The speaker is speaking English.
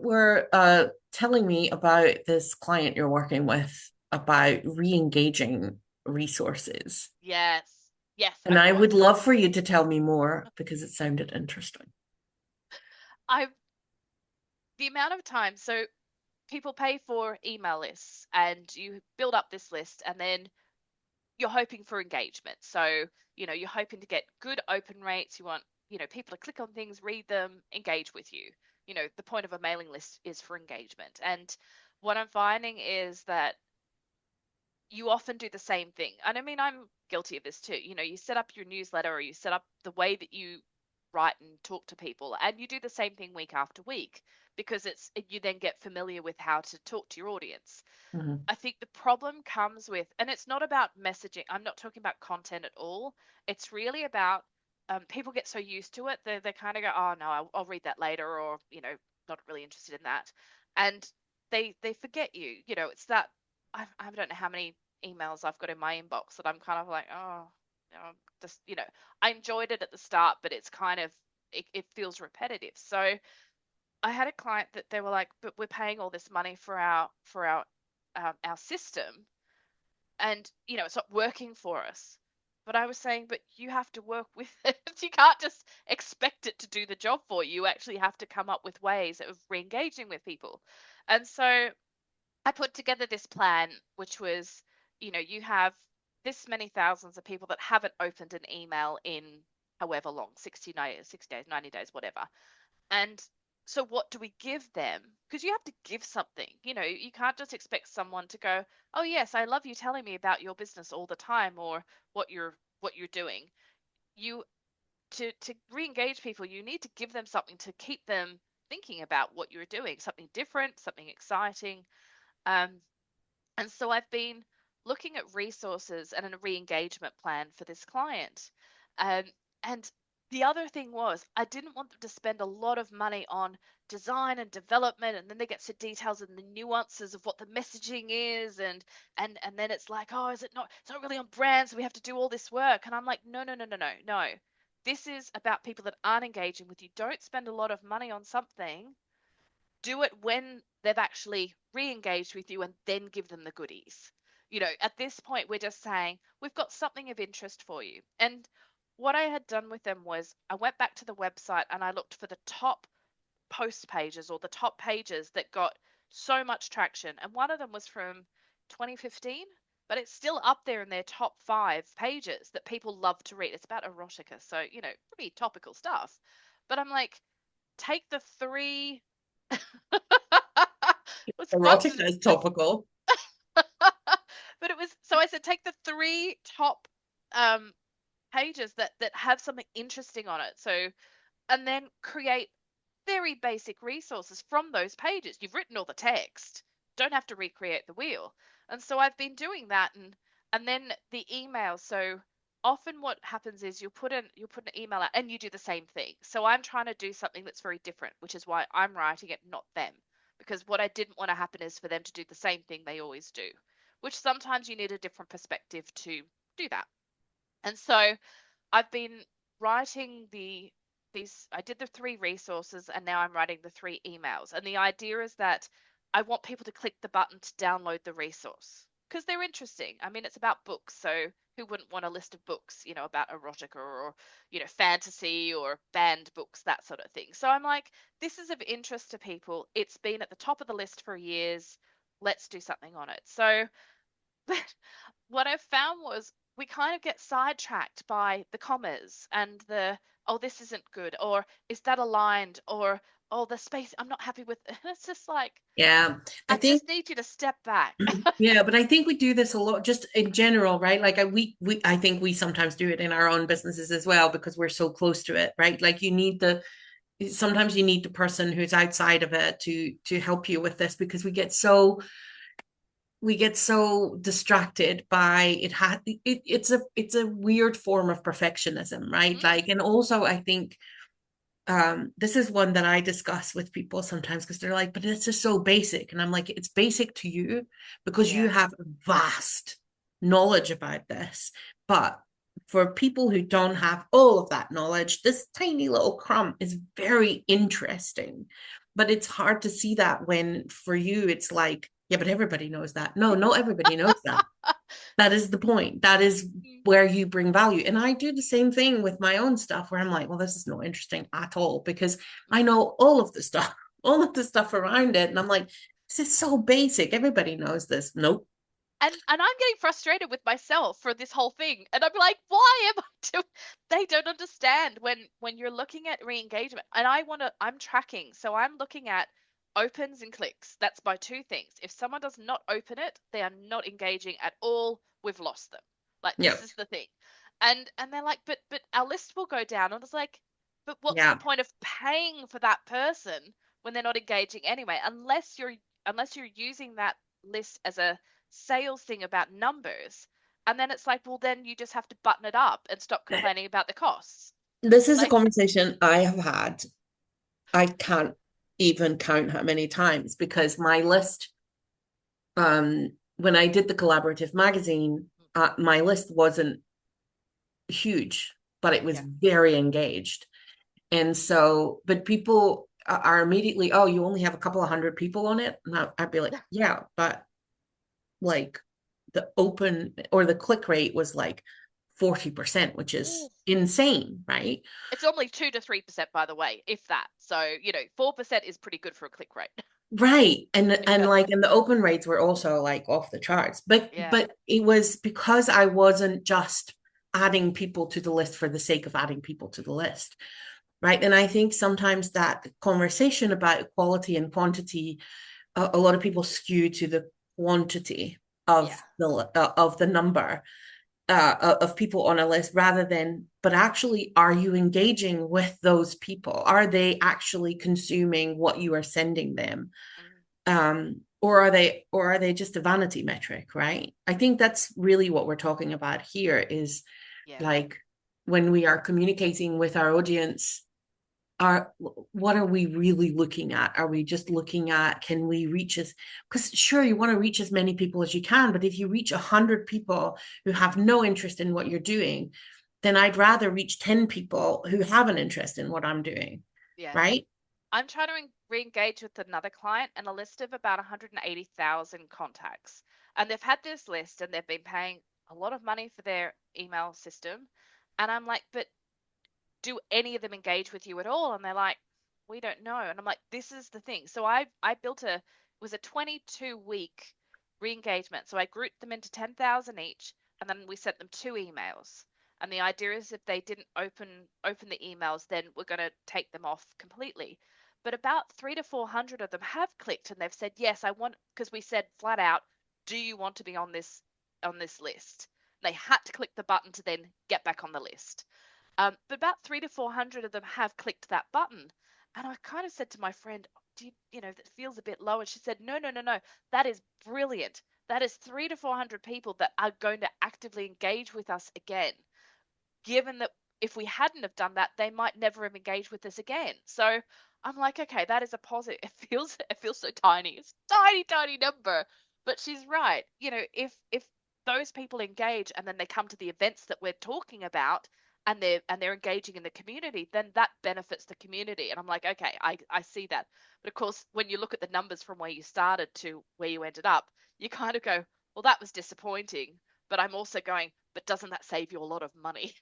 were telling me about this client you're working with about re-engaging resources. Yes. Yes. And I would love for you to tell me more because it sounded interesting. I the amount of time, so people pay for email lists and you build up this list and then you're hoping for engagement. So, you're hoping to get good open rates. You want, people to click on things, read them, engage with you. The point of a mailing list is for engagement. And what I'm finding is that you often do the same thing. And I mean, I'm guilty of this too. You set up your newsletter or you set up the way that you write and talk to people, and you do the same thing week after week because you then get familiar with how to talk to your audience. Mhm. I think the problem comes with, and it's not about messaging. I'm not talking about content at all. It's really about people get so used to it, they kind of go, oh no, I'll read that later, or not really interested in that, and they forget you. It's that I don't know how many emails I've got in my inbox that I'm kind of like, oh, just I enjoyed it at the start, but it's kind of it feels repetitive. So I had a client that they were like, but we're paying all this money for our system, and it's not working for us. But I was saying, but you have to work with it. You can't just expect it to do the job for you. You actually have to come up with ways of re-engaging with people. And so I put together this plan, which was, you have this many thousands of people that haven't opened an email in however long, 60 days, 90 days, whatever. And so what do we give them? Because you have to give something. You can't just expect someone to go, "Oh yes, I love you telling me about your business all the time or what you're doing." You to re-engage people, you need to give them something to keep them thinking about what you're doing, something different, something exciting. Um, and so I've been looking at resources and a re-engagement plan for this client. Um, and the other thing was, I didn't want them to spend a lot of money on design and development, and then they get to details and the nuances of what the messaging is, and then it's like, oh, it's not really on brand, so we have to do all this work. And I'm like, no, no, no, no, no, no. This is about people that aren't engaging with you. Don't spend a lot of money on something, do it when they've actually re-engaged with you and then give them the goodies. At this point, we're just saying, we've got something of interest for you. And what I had done with them was I went back to the website and I looked for the top post pages or the top pages that got so much traction. And one of them was from 2015, but it's still up there in their top 5 pages that people love to read. It's about erotica, so, pretty topical stuff. But I'm like, take the three was fun to, Erotica is topical. but it was so I said take the 3 top um pages that have something interesting on it. So and then create very basic resources from those pages. You've written all the text. Don't have to recreate the wheel. And so I've been doing that and then the email. So often what happens is you'll put an email out and you do the same thing. So I'm trying to do something that's very different, which is why I'm writing it, not them. Because what I didn't want to happen is for them to do the same thing they always do, which sometimes you need a different perspective to do that. And so I've been writing these I did the 3 resources and now I'm writing the 3 emails. And the idea is that I want people to click the button to download the resource because they're interesting. I mean, it's about books, so who wouldn't want a list of books, about erotica or, fantasy or banned books, that sort of thing. So I'm like, this is of interest to people. It's been at the top of the list for years. Let's do something on it. So what I found was we kind of get sidetracked by the commas and oh, this isn't good, or is that aligned, or oh, the space, I'm not happy with. It's just like, Yeah, I I think just need you to step back. yeah, but I think we do this a lot just in general, right? Like I think we sometimes do it in our own businesses as well because we're so close to it, right? Like you need the sometimes you need the person who's outside of it to help you with this because we get so distracted by it's a weird form of perfectionism, right? Mm, Like and also I think this is one that I discuss with people sometimes because they're like, but it's just so basic. And I'm like, it's basic to you because you yeah. have vast knowledge about this. But for people who don't have all of that knowledge, this tiny little crumb is very interesting. but it's hard to see that when for you it's like, yeah, but everybody knows that. No, not everybody knows that. That is the point. That is Mm. where you bring value. And I do the same thing with my own stuff where I'm like, well, this is not interesting at all because I Mm. know all of the stuff, all of the stuff around it. And I'm like, this is so basic. Everybody knows this. Nope. And I'm getting frustrated with myself for this whole thing. And I'm like, why am I doing they don't understand when you're looking at re-engagement. And I'm tracking. So I'm looking at opens and clicks. That's my two things. If someone does not open it, they are not engaging at all, we've lost them. Like this Yep. is the thing. And they're like, but our list will go down. And I was like, but what's the Yeah. point of paying for that person when they're not engaging anyway? Unless you're using that list as a sales thing about numbers. And then it's like, well, then you just have to button it up and stop complaining about the costs. This is a Like, conversation I have had. I can't even count how many times because my list, when I did the collaborative magazine, my list wasn't huge, but it was yeah. very engaged. And so, but people are immediately, oh, you only have a couple of hundred people on it. And I'd be like, yeah, but like the open or the click rate was like 40%, which is Ooh. insane, right? It's only 2 to 3%, by the way, if that. So, 4% is pretty good for a click rate. Right. And Yeah. like and the open rates were also like off the charts. But Yeah. but it was because I wasn't just adding people to the list for the sake of adding people to the list. Right. And I think sometimes that conversation about quality and quantity, a lot of people skew to the quantity Yeah. of the number of people on a list rather than, but actually, are you engaging with those people? Are they actually consuming what you are sending them? Mm. Or are they just a vanity metric, right? I think that's really what we're talking about here is Yeah. like when we are communicating with our audience, are what are we really looking at? Are we just looking at can we reach as because sure you want to reach as many people as you can, but if you reach 100 people who have no interest in what you're doing, then I'd rather reach 10 people who have an interest in what I'm doing, Yeah. right? I'm trying to re-engage with another client and a list of about 180,000 contacts. And they've had this list and they've been paying a lot of money for their email system. And I'm like, but do any of them engage with you at all? And they're like, we don't know. And I'm like, this is the thing. So I built it was a 22-week re-engagement. So I grouped them into 10,000 each, and then we sent them 2 emails. And the idea is if they didn't open the emails, then we're going to take them off completely. But about 300 to 400 of them have clicked and they've said, yes, I want, because we said flat out, do you want to be on this list? They had to click the button to then get back on the list. But about 300 to 400 of them have clicked that button. And I kind of said to my friend, that feels a bit low. And she said, no, no, no, no. That is brilliant. That is 300 to 400 people that are going to actively engage with us again, given that if we hadn't have done that, they might never have engaged with us again. So I'm like, okay, that is a positive. It feels so tiny. It's a tiny, tiny number. But she's right. If those people engage and then they come to the events that we're talking about and they're engaging in the community, then that benefits the community. And I'm like, okay, I see that. But of course, when you look at the numbers from where you started to where you ended up, you kind of go, well, that was disappointing. But I'm also going, but doesn't that save you a lot of money?